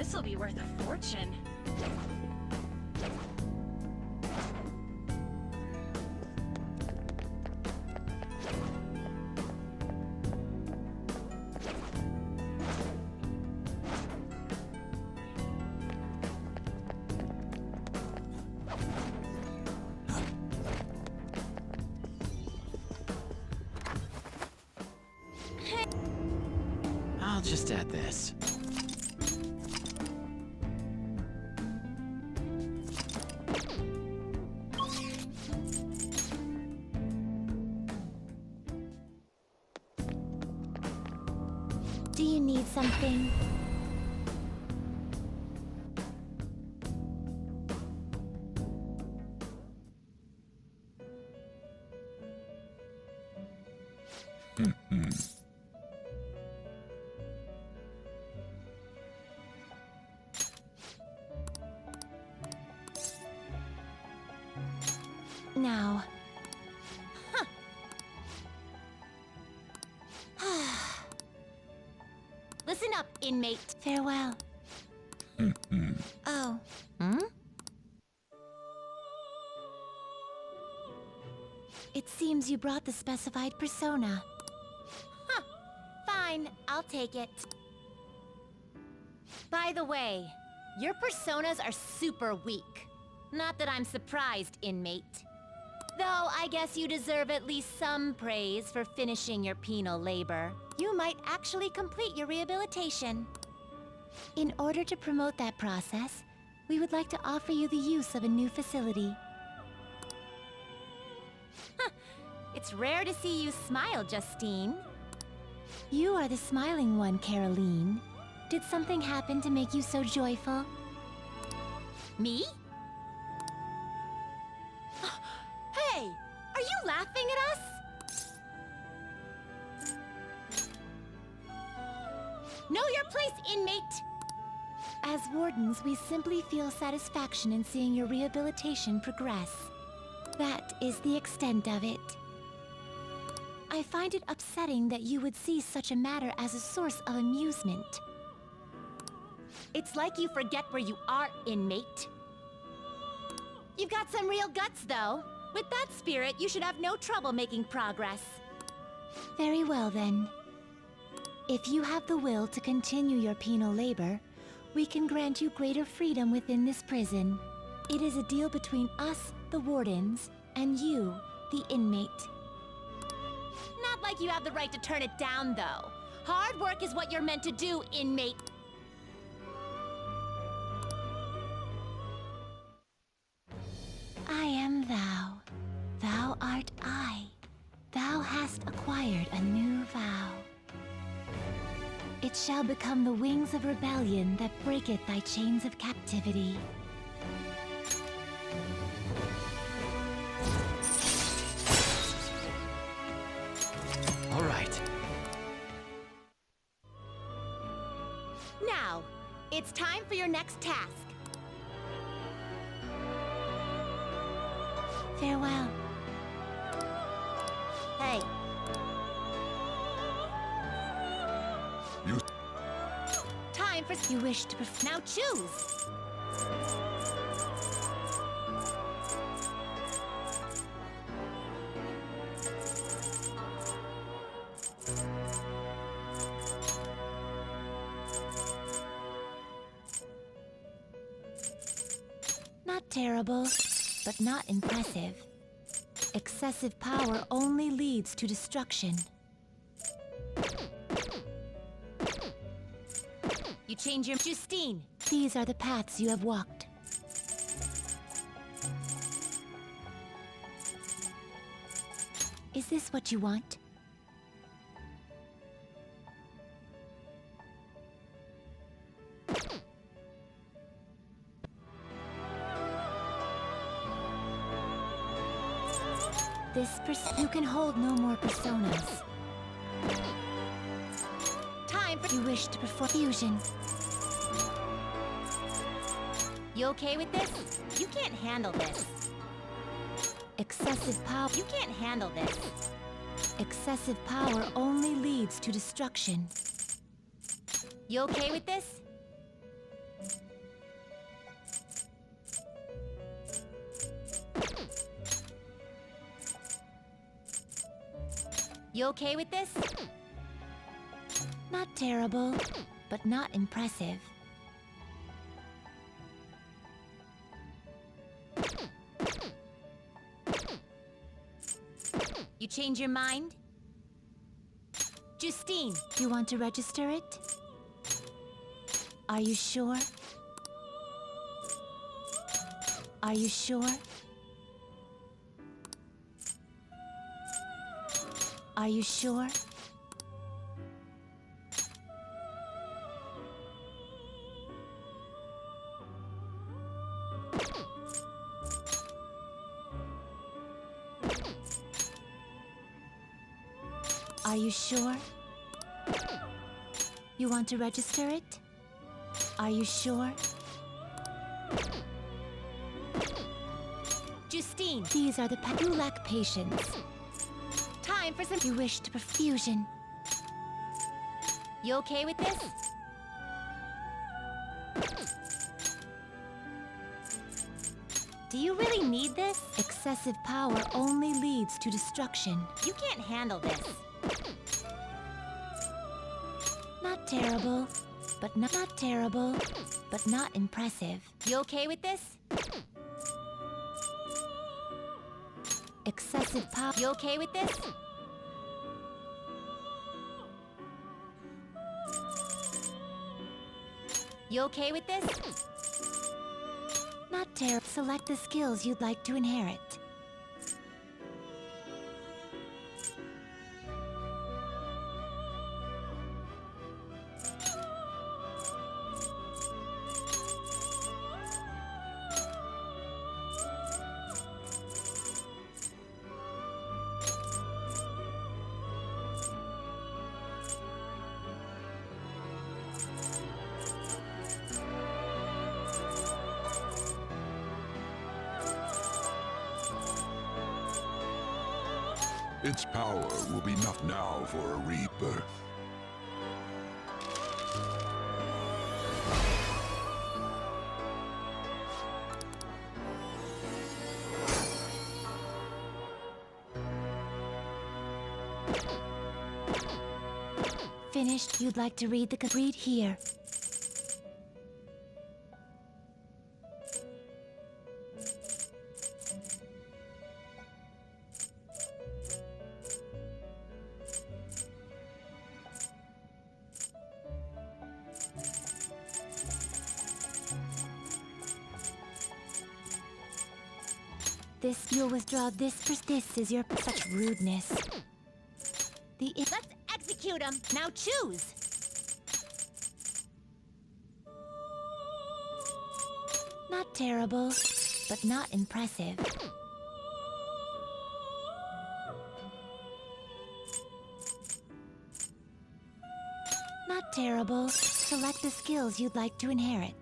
This'll be worth a fortune. I'll just add this. Do you need something? Now. Listen up, inmate. Farewell. Oh. It seems you brought the specified persona. Fine, I'll take it. By the way, your personas are super weak. Not that I'm surprised, inmate. Though I guess you deserve at least some praise for finishing your penal labor. You might actually complete your rehabilitation. In order to promote that process, we would like to offer you the use of a new facility. It's rare to see you smile, Justine. You are the smiling one, Caroline. Did something happen to make you so joyful? Me? Hey! Are you laughing at us? Know your place, inmate! As wardens, we simply feel satisfaction in seeing your rehabilitation progress. That is the extent of it. I find it upsetting that you would see such a matter as a source of amusement. It's like you forget where you are, inmate. You've got some real guts, though. With that spirit, you should have no trouble making progress. Very well, then. If you have the will to continue your penal labor, we can grant you greater freedom within this prison. It is a deal between us, the wardens, and you, the inmate. Not like you have the right to turn it down, though. Hard work is what you're meant to do, inmate. I am thou. Thou art I. Thou hast acquired a new vow. It shall become the wings of rebellion that breaketh thy chains of captivity. All right. Now, it's time for your next task. Farewell. Hey. Time for you wish to now choose. Not terrible, but not impressive. Excessive power only leads to destruction. You change your... Justine! These are the paths you have walked. Is this what you want? You can hold no more personas. Time for you wish to perform fusion. You okay with this? You can't handle this. Excessive power. You can't handle this. Excessive power only leads to destruction. You okay with this? You okay with this? Not terrible, but not impressive. You change your mind? Justine, you want to register it? Are you sure? Are you sure? Are you sure? Are you sure? You want to register it? Are you sure? Justine, these are the you lack patience. Time for some. You wish to perfusion. You okay with this? Do you really need this? Excessive power only leads to destruction. You can't handle this. Not terrible, but not terrible, but not impressive. You okay with this? Excessive power. You okay with this? You okay with this? Not terrible. Select the skills you'd like to inherit. Its power will be enough now for a rebirth. Finished. You'd like to read the read here. You'll withdraw this for this is your such rudeness. Let's execute him. Now choose. Not terrible, but not impressive. Not terrible. Select the skills you'd like to inherit.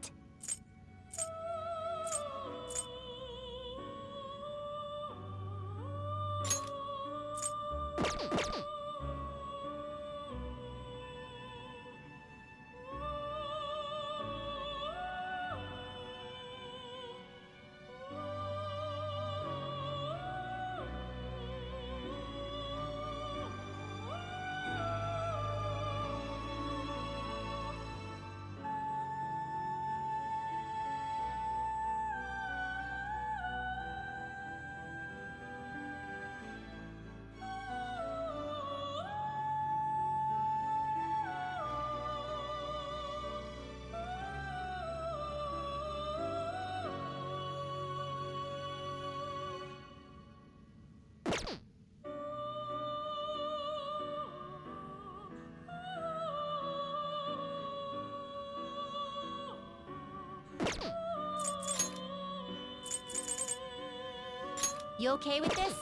You okay with this?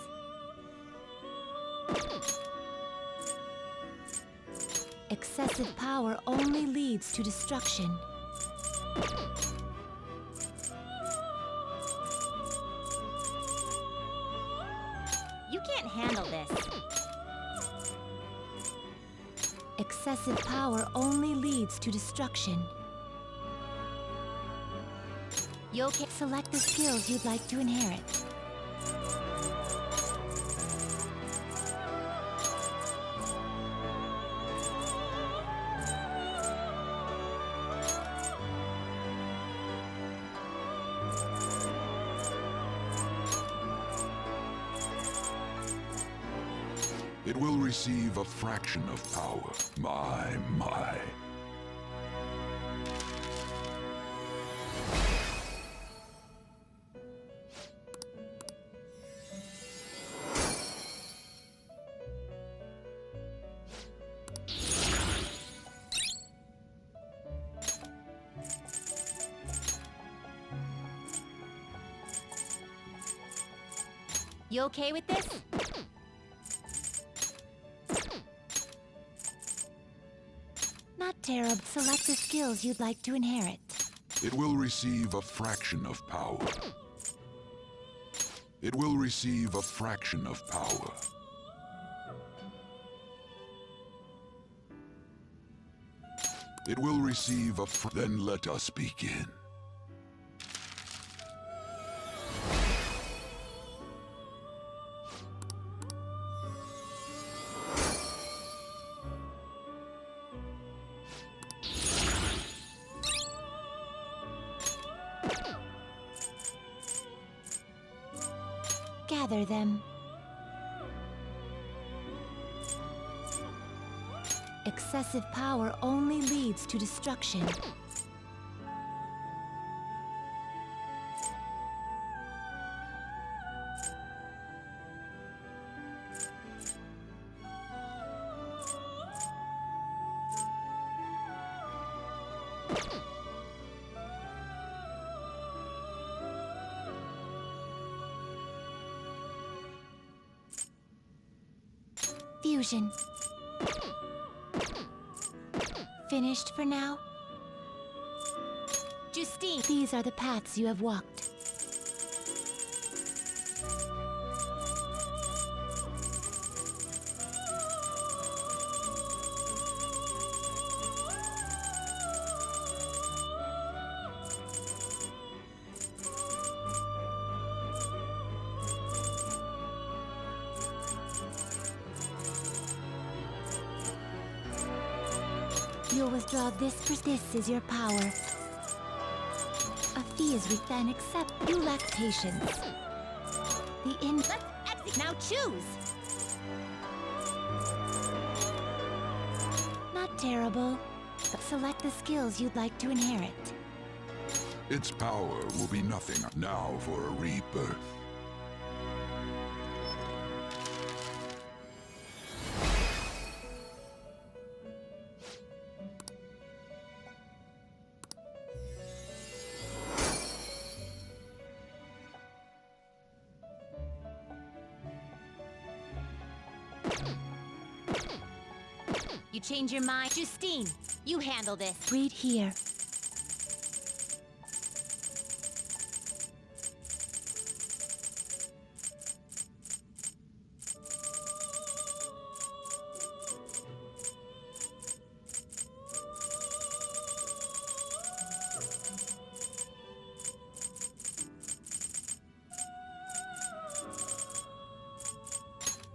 Excessive power only leads to destruction. You can't handle this. Excessive power only leads to destruction. You'll select the skills you'd like to inherit. It will receive a fraction of power. My. You okay with this? Not terrible. Select the skills you'd like to inherit. It will receive a fraction of power. It will receive a fraction of power. It will receive then let us begin. Gather them. Excessive power only leads to destruction. Fusion. Finished for now? Justine, these are the paths you have walked. You'll withdraw this. This is your power. A fee is then accept. You lack patience. Let's exit. Now choose. Not terrible. But select the skills you'd like to inherit. Its power will be nothing now for a rebirth. You change your mind. Justine, you handle this. Read here.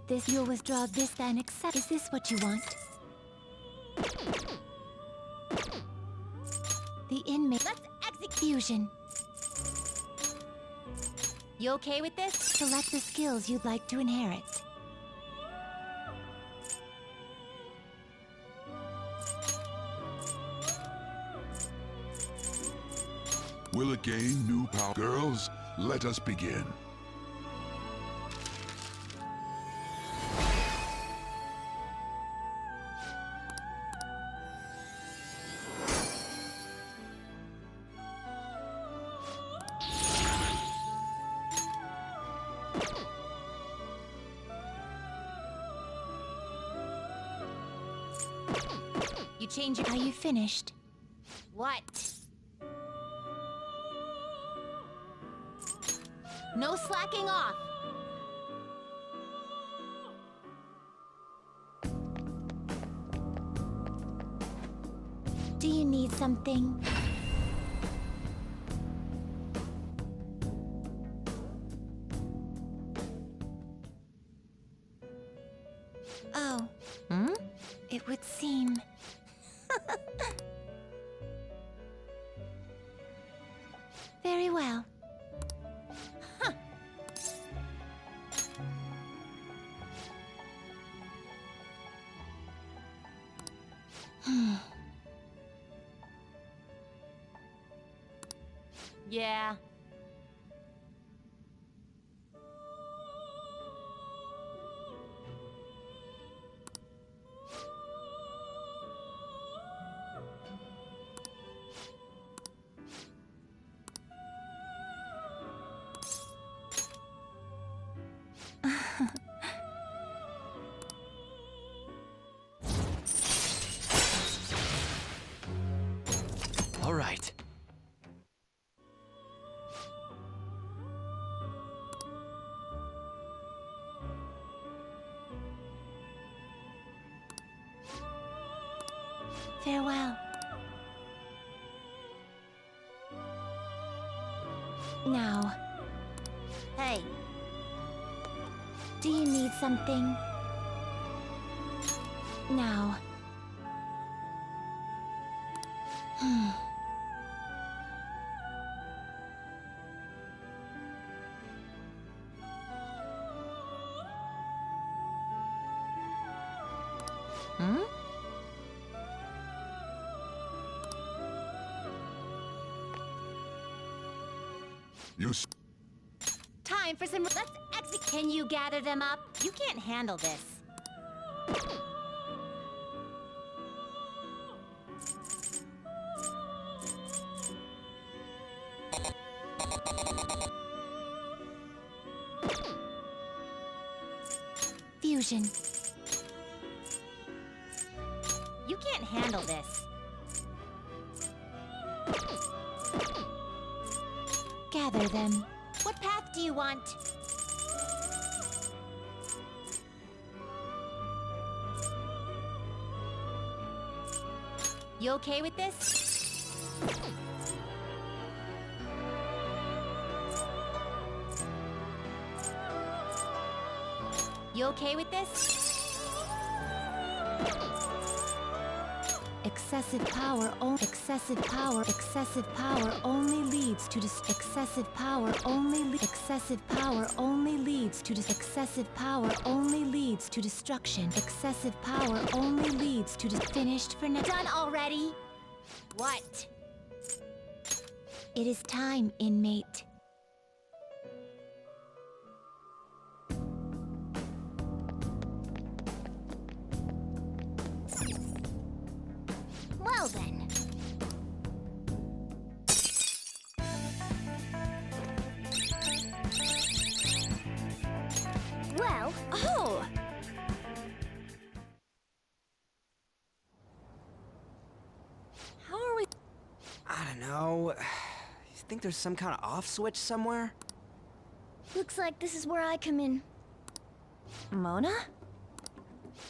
This, you'll withdraw this, then accept. Is this what you want? The inmate. Let's execution. You okay with this? Select the skills you'd like to inherit. Will it gain new power? Girls, let us begin. You change your... Are you finished? What? No slacking off! Do you need something? seem... Very well. Huh. Yeah. All right. Farewell. Now. Hey. Do you need something? Now. Hmm? Time for some... Let's exit. Can you gather them up? You can't handle this. Fusion. You can't handle this. Gather them. What path do you want? You okay with this? You okay with this? Excessive power only leads to excessive power only leads to destruction. Excessive power only leads to finished for now. Done already? What? It is time, inmate. Well then. Well, oh! How are we... I don't know. You think there's some kind of off switch somewhere? Looks like this is where I come in. Mona?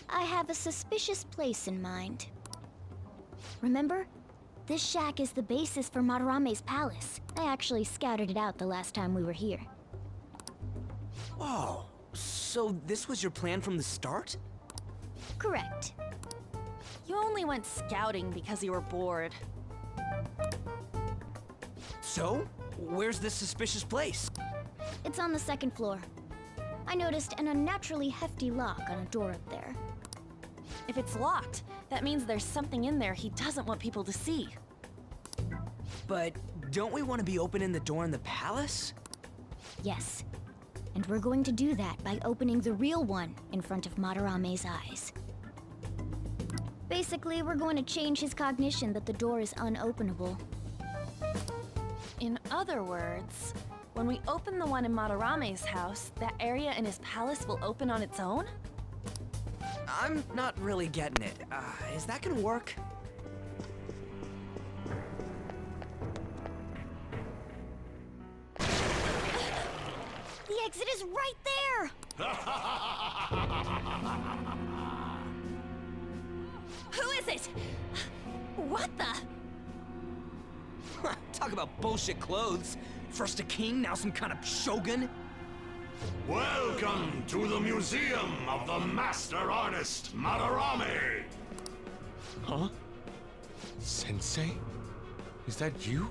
I have a suspicious place in mind. Remember? This shack is the basis for Madarame's palace. I actually scouted it out the last time we were here. Whoa. So this was your plan from the start? Correct. You only went scouting because you were bored. So? Where's this suspicious place? It's on the second floor. I noticed an unnaturally hefty lock on a door up there. If it's locked, that means there's something in there he doesn't want people to see. But don't we want to be opening the door in the palace? Yes. And we're going to do that by opening the real one in front of Madarame's eyes. Basically, we're going to change his cognition that the door is unopenable. In other words, when we open the one in Madarame's house, that area in his palace will open on its own? I'm not really getting it. Is that gonna work? The exit is right there! Who is it? What the? Talk about bullshit clothes. First a king, now some kind of shogun. Welcome to the Museum of the Master Artist Madarame! Huh? Sensei? Is that you?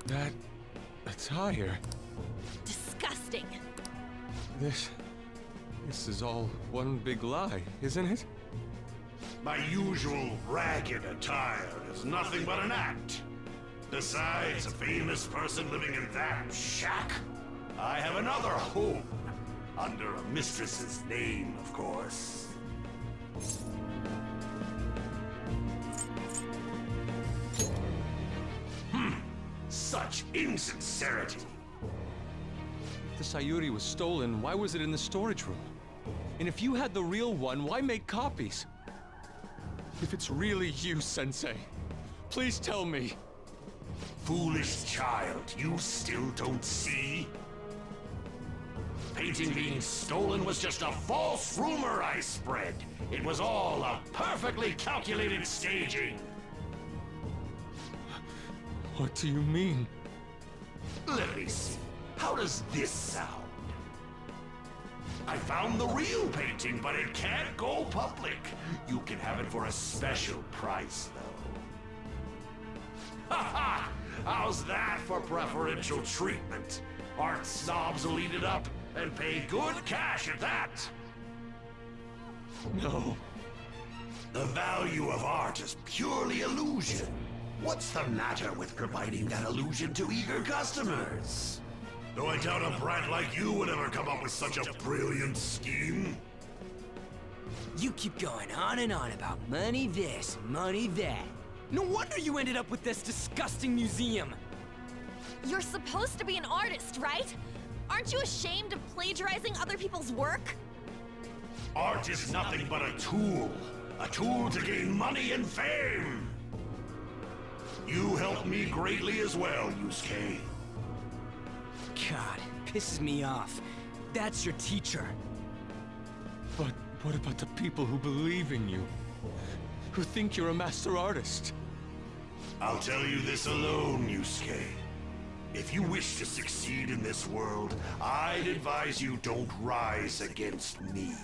That attire? Disgusting. This is all one big lie, isn't it? My usual ragged attire is nothing but an act. Besides a famous person living in that shack, I have another home. Under a mistress's name, of course. Such insincerity. If the Sayuri was stolen, why was it in the storage room? And if you had the real one, why make copies? If it's really you, Sensei, please tell me. Foolish child, you still don't see? Painting being stolen was just a false rumor I spread. It was all a perfectly calculated staging. What do you mean? Let me see. How does this sound? I found the real painting, but it can't go public. You can have it for a special price, though. Ha ha! How's that for preferential treatment? Art snobs will eat it up and pay good cash at that. No. The value of art is purely illusion. What's the matter with providing that illusion to eager customers? Though I doubt a brat like you would ever come up with such a brilliant scheme. You keep going on and on about money this, money that. No wonder you ended up with this disgusting museum. You're supposed to be an artist, right? Aren't you ashamed of plagiarizing other people's work? Art is nothing but a tool. A tool to gain money and fame. You helped me greatly as well, Yusuke. God, it pisses me off. That's your teacher. But what about the people who believe in you? Who think you're a master artist? I'll tell you this alone, Yusuke. If you wish to succeed in this world, I'd advise you don't rise against me.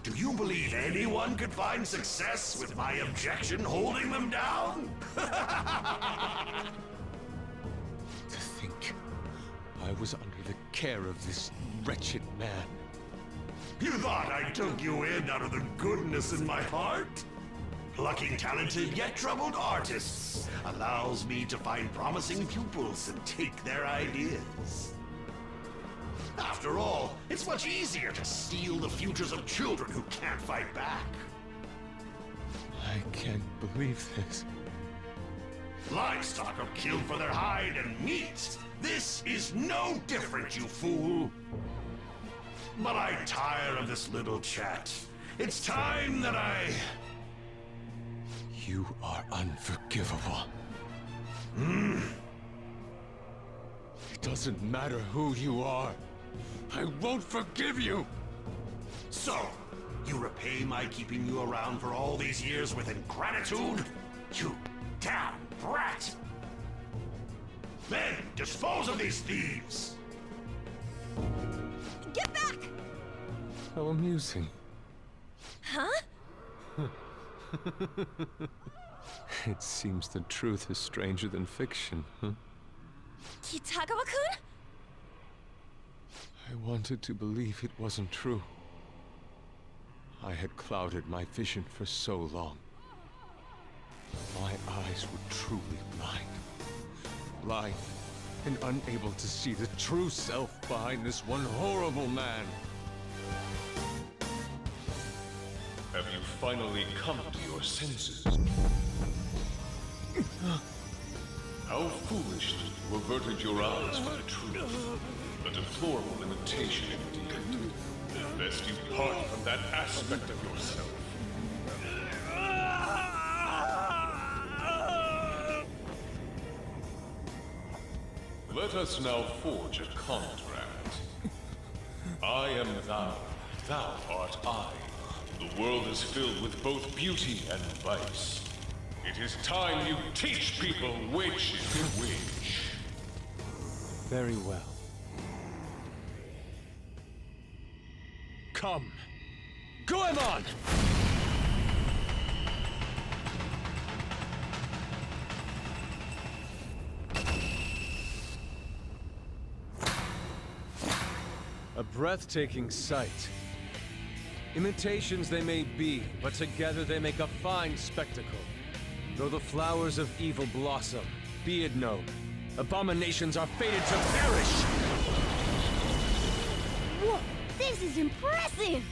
Do you believe anyone could find success with my objection holding them down? To think I was under the care of this wretched man. You thought I took you in out of the goodness in my heart? Plucking talented yet troubled artists allows me to find promising pupils and take their ideas. After all, it's much easier to steal the futures of children who can't fight back. I can't believe this. Livestock are killed for their hide and meat. This is no different, you fool. But I tire of this little chat. It's time that I... You are unforgivable. It doesn't matter who you are. I won't forgive you! So, you repay my keeping you around for all these years with ingratitude? You damn brat! Men, dispose of these thieves! Get back! How amusing. Huh? It seems the truth is stranger than fiction, huh? Kitagawa-kun? I wanted to believe it wasn't true. I had clouded my vision for so long. My eyes were truly blind. Blind and unable to see the true self behind this one horrible man. Have you finally come to your senses? How foolish that you averted your eyes from the truth. A deplorable imitation indeed. Lest you part from that aspect of yourself. Let us now forge a contract. I am thou, thou art I. The world is filled with both beauty and vice. It is time you teach people which is which. Very well. Come! Goemon! A breathtaking sight. Imitations they may be, but together they make a fine spectacle. Though the flowers of evil blossom, be it known, abominations are fated to perish! Whoa, this is impressive!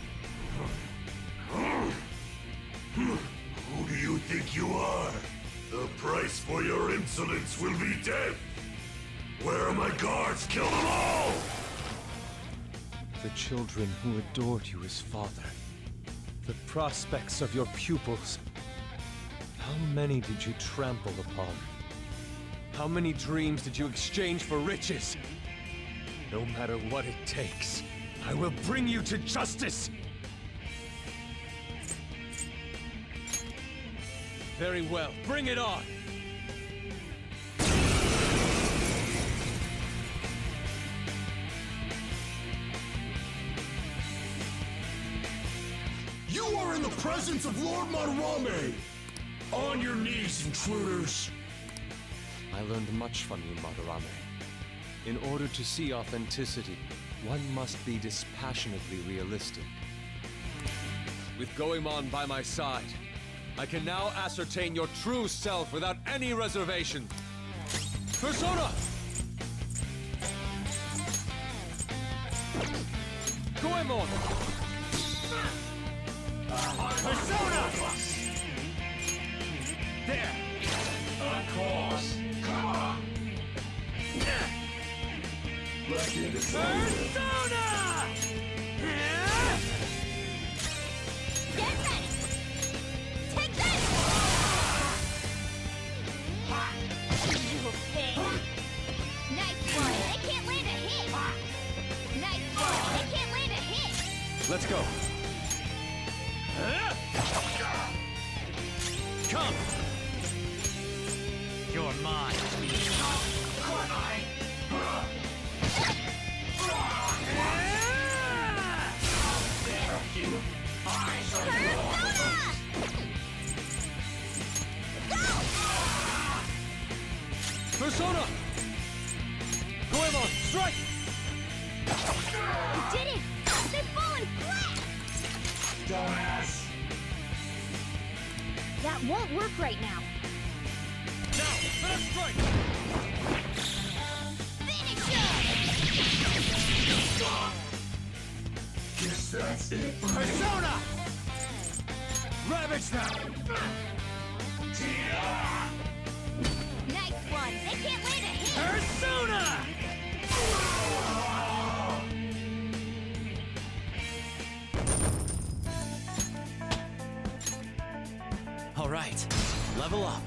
Who do you think you are? The price for your insolence will be death! Where are my guards? Kill them all! The children who adored you as father. The prospects of your pupils. How many did you trample upon? How many dreams did you exchange for riches? No matter what it takes, I will bring you to justice! Very well, bring it on! You are in the presence of Lord Madarame! On your knees, intruders! I learned much from you, Madarame. In order to see authenticity, one must be dispassionately realistic. With Goemon by my side, I can now ascertain your true self without any reservation. Persona! Goemon! Persona! There! Of course! Come on! Let's get this Persona! Get ready! Take this! You thing! Nice one! They can't land a hit! Nice one! They can't land a hit! Let's go! Come! You're mine. Persona! Persona! Goemon, strike! You did it! They're falling flat! Dumbass! That won't work right now. Now, let us strike! Finish him! Guess that's it. Persona! Ravage them! Nice one! They can't land a hit! Persona! All right, level up.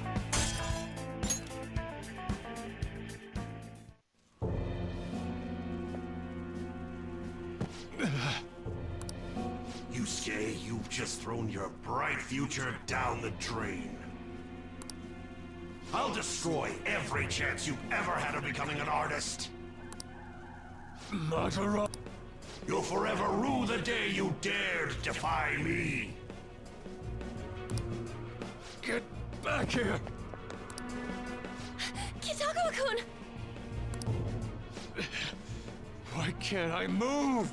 Yusuke, you've just thrown your bright future down the drain. I'll destroy every chance you've ever had of becoming an artist. Madarame! You'll forever rue the day you dared defy me. Get back here! Kitagawa-kun! Why can't I move?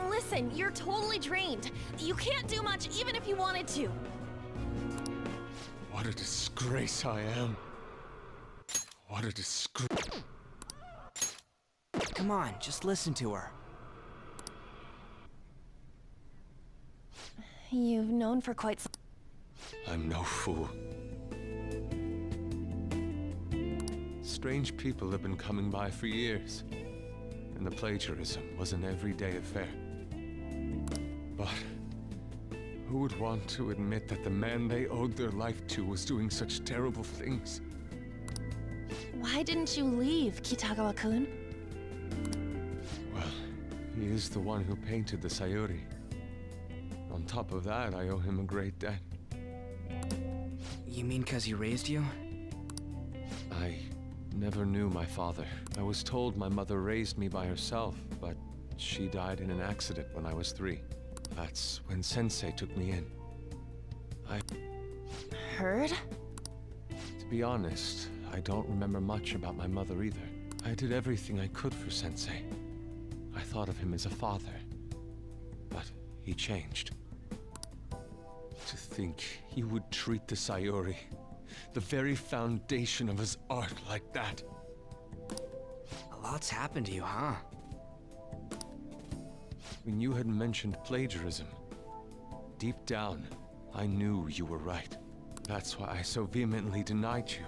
Listen, you're totally drained. You can't do much even if you wanted to. What a disgrace I am. What a disgrace. Come on, just listen to her. You've known for quite some... I'm no fool. Strange people have been coming by for years, and the plagiarism was an everyday affair. But who would want to admit that the man they owed their life to was doing such terrible things? Why didn't you leave, Kitagawa-kun? Well, he is the one who painted the Sayuri. On top of that, I owe him a great debt. You mean 'cause he raised you? I never knew my father. I was told my mother raised me by herself, but she died in an accident when I was 3. That's when Sensei took me in. Heard? To be honest, I don't remember much about my mother either. I did everything I could for Sensei. I thought of him as a father. But he changed. To think he would treat the Sayuri, the very foundation of his art, like that. A lot's happened to you, huh? When you had mentioned plagiarism, deep down, I knew you were right. That's why I so vehemently denied you.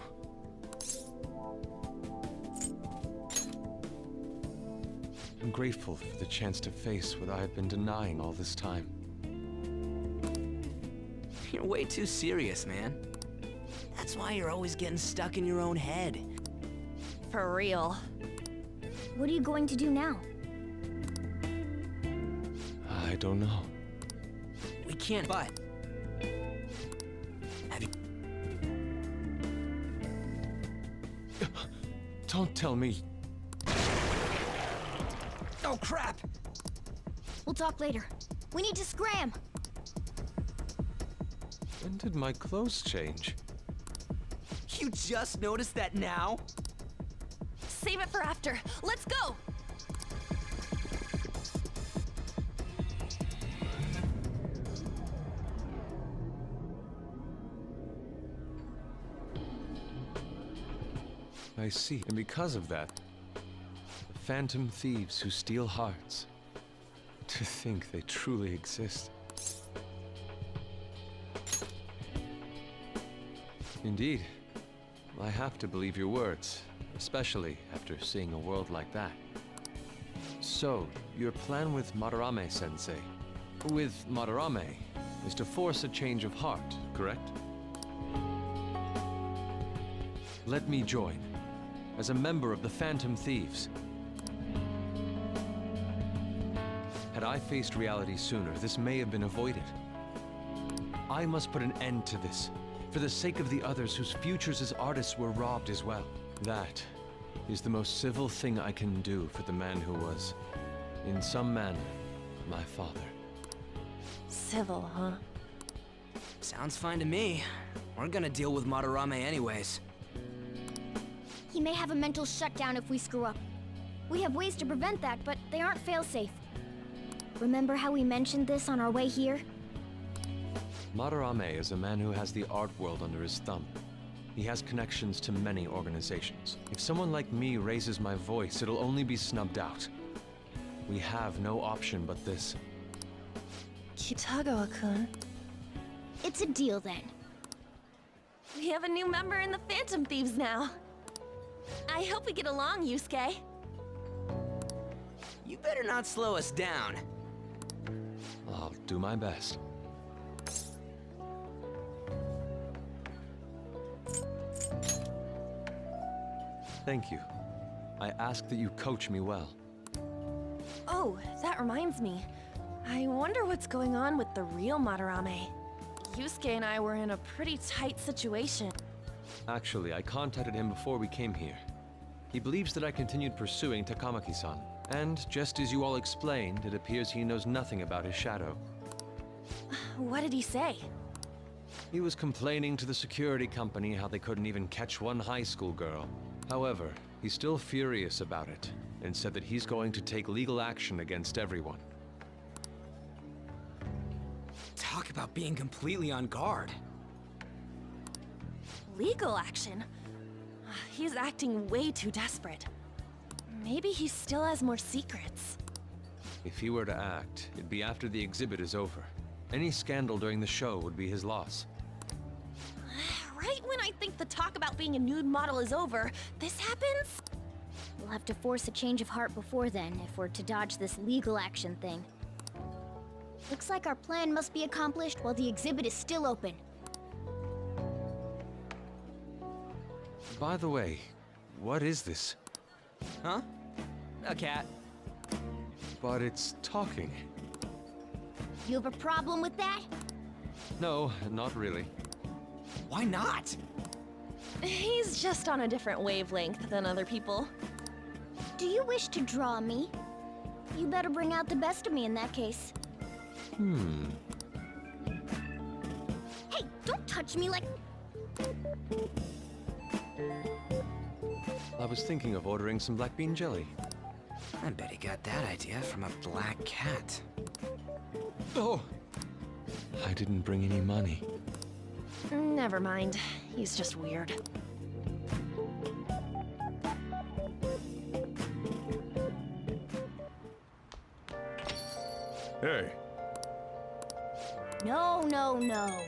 I'm grateful for the chance to face what I have been denying all this time. You're way too serious, man. That's why you're always getting stuck in your own head. For real. What are you going to do now? I don't know. We can't, but... Have you... Don't tell me. Oh, crap! We'll talk later. We need to scram! When did my clothes change? You just noticed that now? Save it for after. Let's go! I see. And because of that, the phantom thieves who steal hearts. To think they truly exist. Indeed. I have to believe your words, especially after seeing a world like that. So, your plan with Madarame-sensei, with Madarame, is to force a change of heart, correct? Let me join, as a member of the Phantom Thieves. Had I faced reality sooner, this may have been avoided. I must put an end to this, for the sake of the others whose futures as artists were robbed as well. That is the most civil thing I can do for the man who was, in some manner, my father. Civil, huh? Sounds fine to me. We're gonna deal with Madarame anyways. He may have a mental shutdown if we screw up. We have ways to prevent that, but they aren't fail-safe. Remember how we mentioned this on our way here? Madarame is a man who has the art world under his thumb. He has connections to many organizations. If someone like me raises my voice, it'll only be snubbed out. We have no option but this. Kitagawa-kun. It's a deal then. We have a new member in the Phantom Thieves now. I hope we get along, Yusuke. You better not slow us down. I'll do my best. Thank you. I ask that you coach me well. Oh, that reminds me. I wonder what's going on with the real Madarame. Yusuke and I were in a pretty tight situation. Actually, I contacted him before we came here. He believes that I continued pursuing Takamaki-san. And just as you all explained, it appears he knows nothing about his shadow. What did he say? He was complaining to the security company how they couldn't even catch one high school girl. However, he's still furious about it, and said that he's going to take legal action against everyone. Talk about being completely on guard. Legal action? He's acting way too desperate. Maybe he still has more secrets. If he were to act, it'd be after the exhibit is over. Any scandal during the show would be his loss. Right when I think the talk about being a nude model is over, this happens? We'll have to force a change of heart before then if we're to dodge this legal action thing. Looks like our plan must be accomplished while the exhibit is still open. By the way, what is this? Huh? A cat. But it's talking. You have a problem with that? No, not really. Why not? He's just on a different wavelength than other people. Do you wish to draw me? You better bring out the best of me in that case. Hey, don't touch me like... I was thinking of ordering some black bean jelly. I bet he got that idea from a black cat. Oh! I didn't bring any money. Never mind. He's just weird. Hey. No, no, no.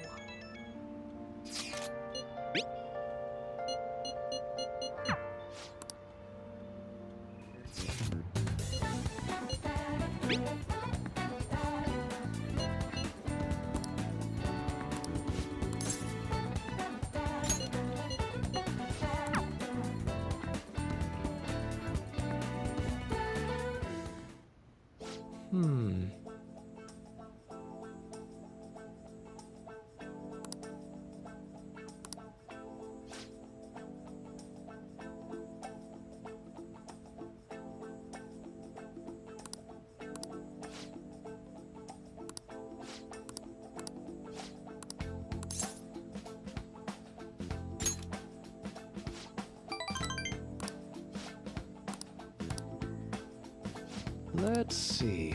Let's see.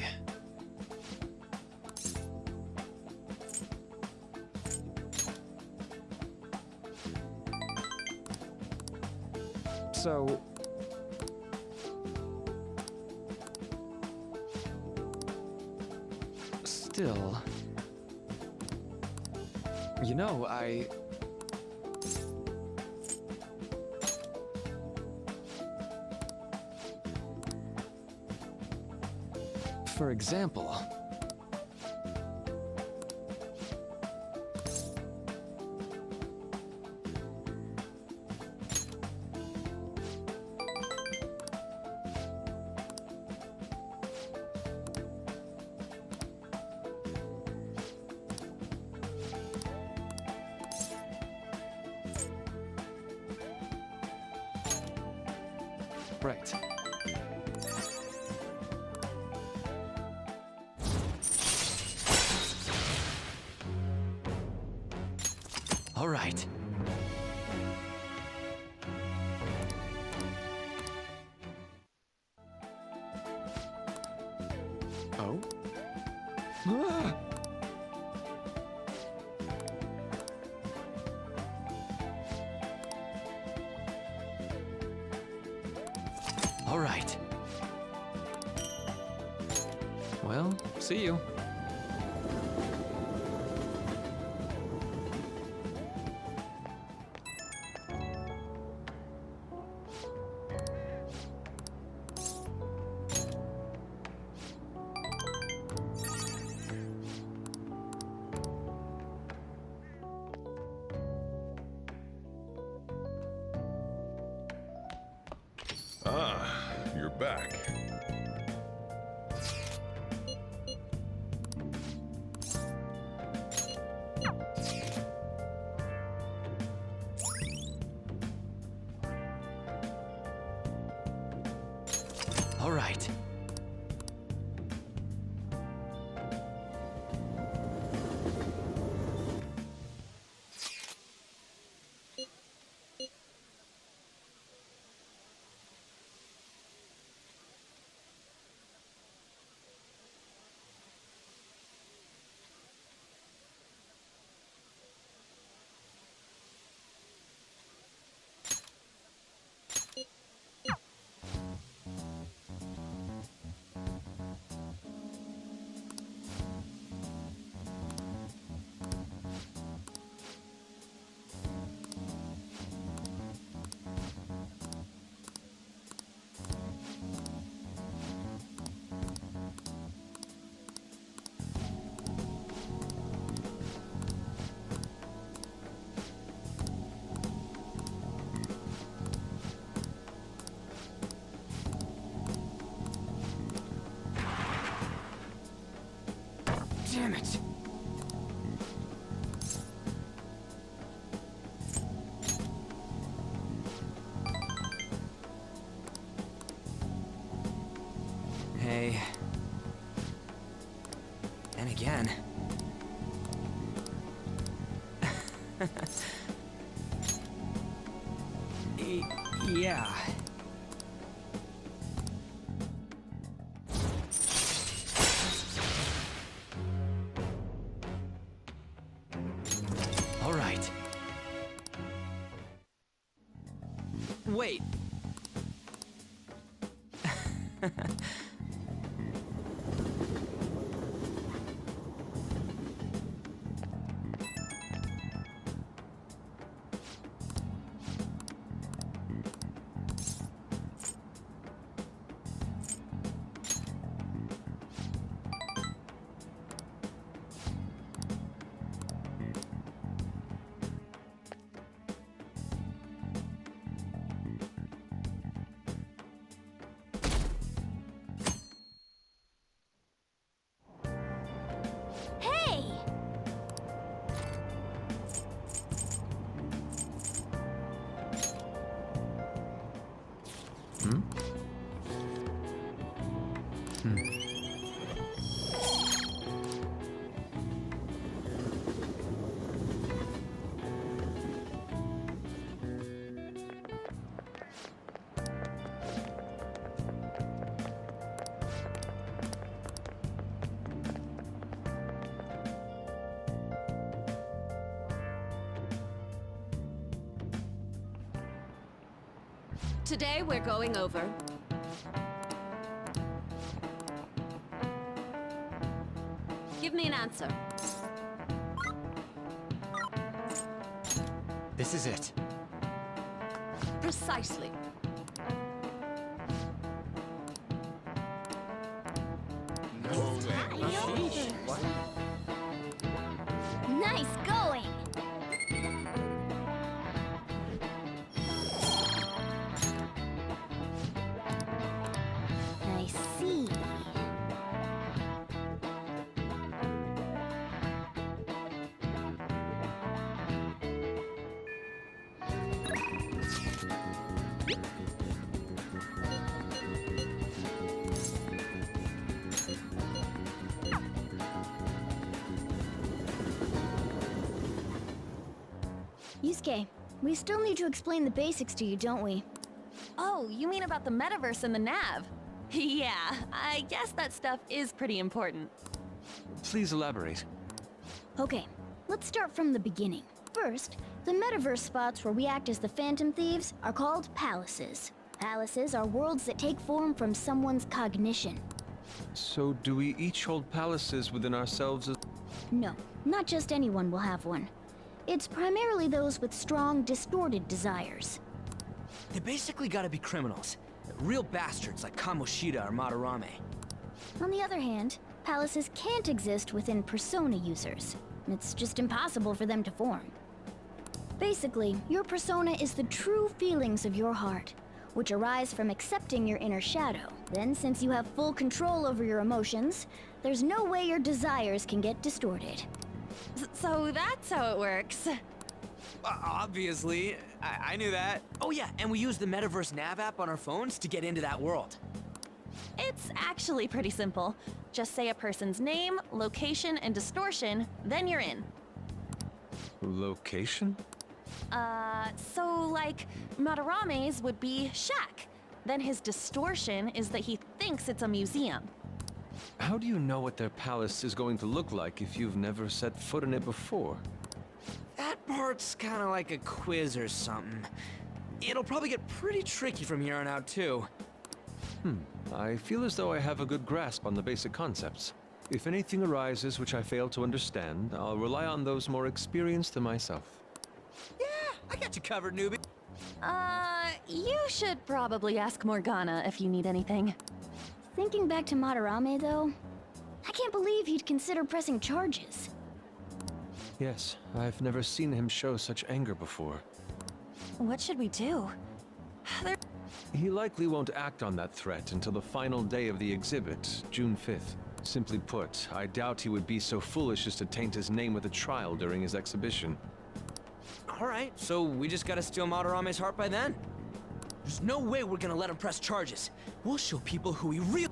So... Still... You know, For example... Right. All right. Oh? Ah! All right. Well, see you. Ah, you're back. All right. Damn it! Hey. And again. Yeah. All right. Wait. Hey! Today we're going over Give me an answer. This is it. Precisely. Nice going! I see. Yusuke, we still need to explain the basics to you, don't we? Oh, you mean about the metaverse and the nav? Yeah, I guess that stuff is pretty important. Please elaborate. Okay, let's start from the beginning. First, the metaverse spots where we act as the Phantom Thieves are called palaces. Palaces are worlds that take form from someone's cognition. So do we each hold palaces within ourselves as... No, not just anyone will have one. It's primarily those with strong, distorted desires. They basically gotta be criminals. Real bastards like Kamoshida or Madarame. On the other hand, palaces can't exist within persona users. It's just impossible for them to form. Basically, your persona is the true feelings of your heart, which arise from accepting your inner shadow. Then, since you have full control over your emotions, there's no way your desires can get distorted. So that's how it works. Obviously. I knew that. Oh yeah, and we use the Metaverse Nav app on our phones to get into that world. It's actually pretty simple. Just say a person's name, location, and distortion, then you're in. Location? So like, Madarame's would be shack. Then his distortion is that he thinks it's a museum. How do you know what their palace is going to look like if you've never set foot in it before? That part's kinda like a quiz or something. It'll probably get pretty tricky from here on out, too. I feel as though I have a good grasp on the basic concepts. If anything arises which I fail to understand, I'll rely on those more experienced than myself. Yeah, I got you covered, newbie. You should probably ask Morgana if you need anything. Thinking back to Madarame, though, I can't believe he'd consider pressing charges. Yes, I've never seen him show such anger before. What should we do? He likely won't act on that threat until the final day of the exhibit, June 5th. Simply put, I doubt he would be so foolish as to taint his name with a trial during his exhibition. Alright, so we just gotta steal Madarame's heart by then? There's no way we're gonna let him press charges. We'll show people who he really...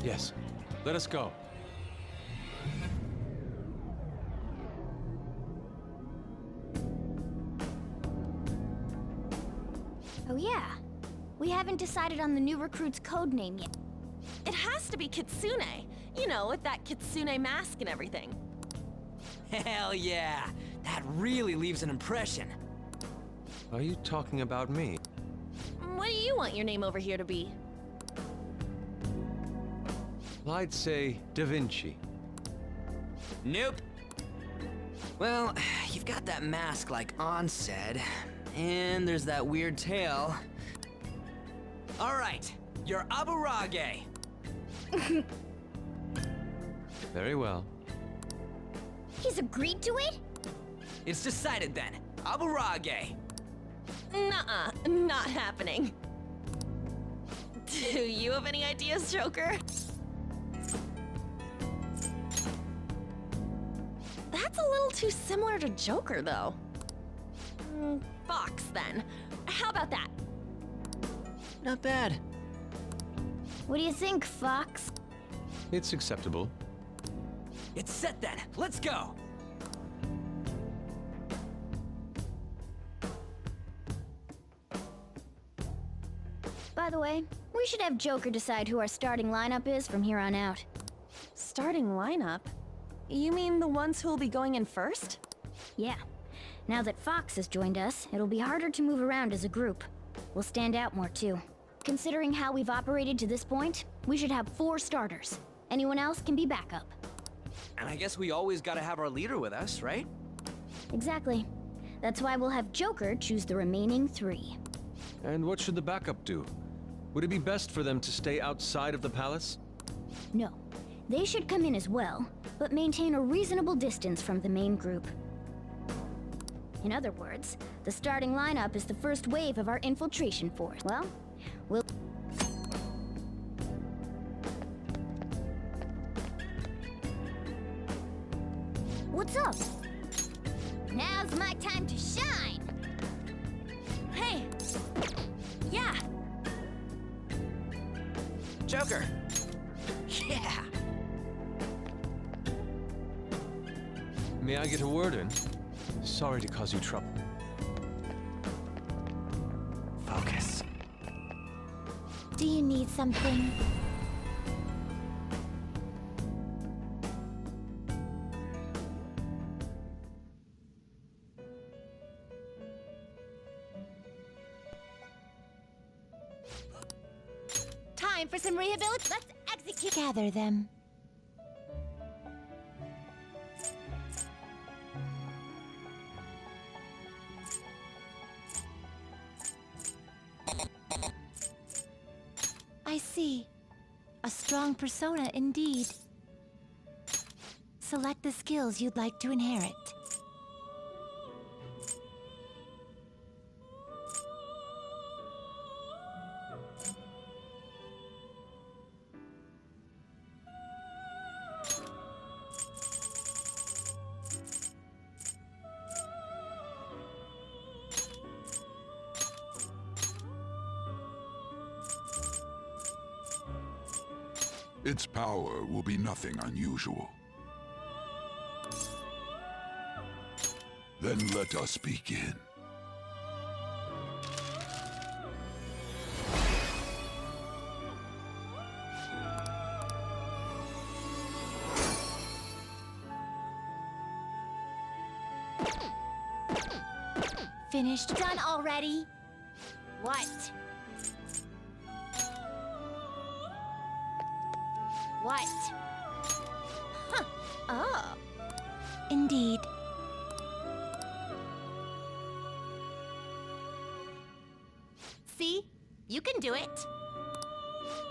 Yes, let us go. We haven't decided on the new recruit's code name yet. It has to be Kitsune. You know, with that Kitsune mask and everything. Hell yeah! That really leaves an impression. Are you talking about me? What do you want your name over here to be? I'd say Da Vinci. Nope. Well, you've got that mask like On said, and there's that weird tail. All right, you're Aburage. Very well. He's agreed to it? It's decided then. Aburage. Nuh-uh, not happening. Do you have any ideas, Joker? That's a little too similar to Joker, though. Fox, then. How about that? Not bad. What do you think, Fox? It's acceptable. It's set then. Let's go. By the way, we should have Joker decide who our starting lineup is from here on out. Starting lineup? You mean the ones who'll be going in first? Yeah. Now that Fox has joined us, it'll be harder to move around as a group. We'll stand out more too. Considering how we've operated to this point, we should have 4 starters. Anyone else can be backup. And I guess we always gotta have our leader with us, right? Exactly. That's why we'll have Joker choose the remaining 3. And what should the backup do? Would it be best for them to stay outside of the palace? No. They should come in as well, but maintain a reasonable distance from the main group. In other words, the starting lineup is the first wave of our infiltration force. Well, we'll... What's up? Now's my time to shine! Hey! Yeah! Joker. Yeah. May I get a word in? Sorry to cause you trouble. Focus. Do you need something? Time for some rehabilitation. Let's execute. Gather them. I see. A strong persona indeed. Select the skills you'd like to inherit. Its power will be nothing unusual. Then let us begin. Finished? Done already? What? What? Huh. Oh. Indeed. See? You can do it.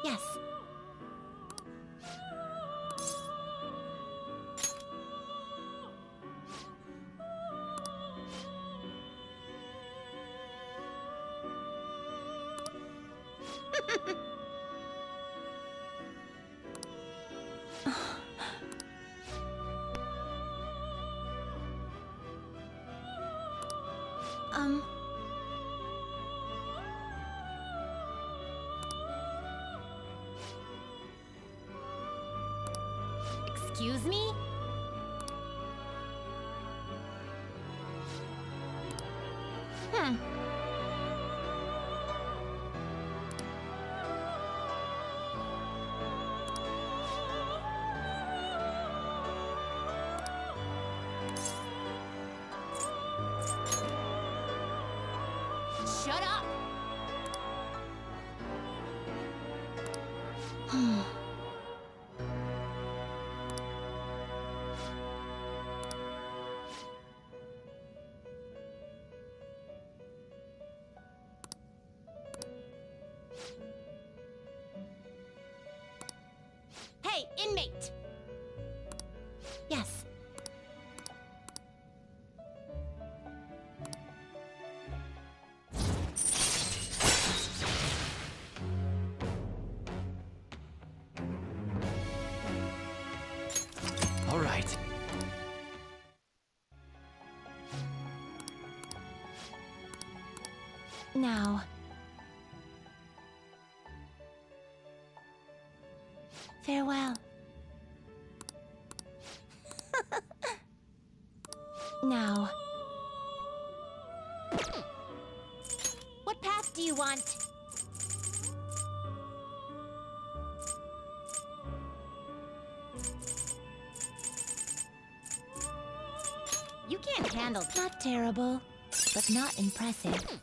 Yes. Excuse me? Hey, inmate! Yes. All right. Now. Farewell. Now. What path do you want? You can't handle. Not terrible, but not impressive.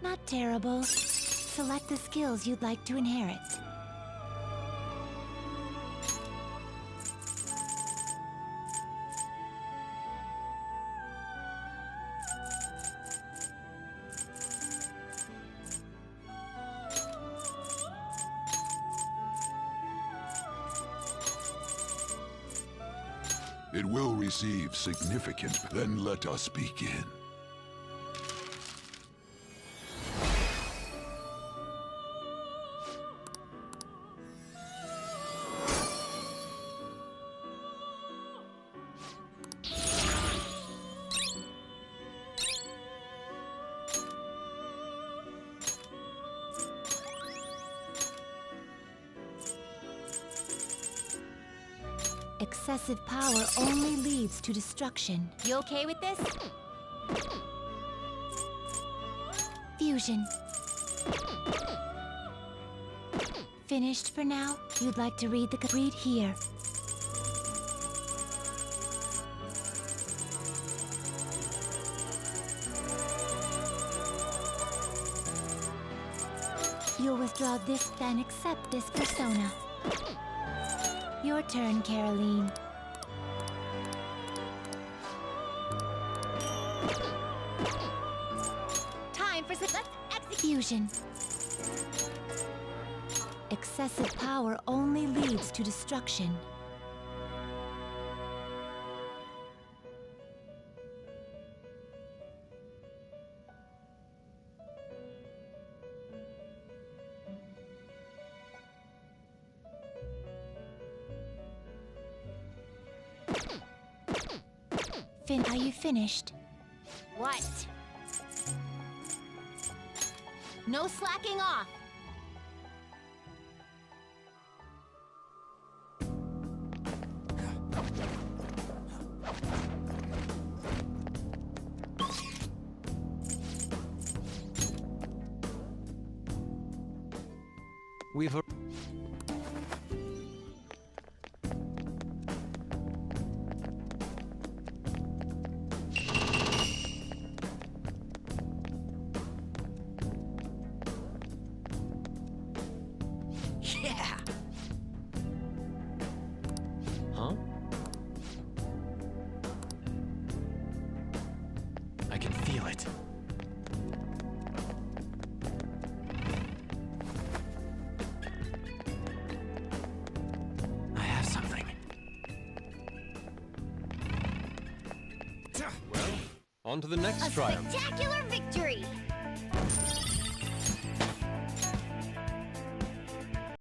Not terrible. Select the skills you'd like to inherit. It will receive significant. Then let us begin. Excessive power only leads to destruction. You okay with this? Fusion. Finished for now? You'd like to read the read here. You'll withdraw this, then accept this persona. Your turn, Caroline. Time for some execution. Excessive power only leads to destruction. Are you finished? What? No slacking off. We've... Yeah! Huh? I can feel it. I have something. Well, on to the next A triumph. spectacular victory!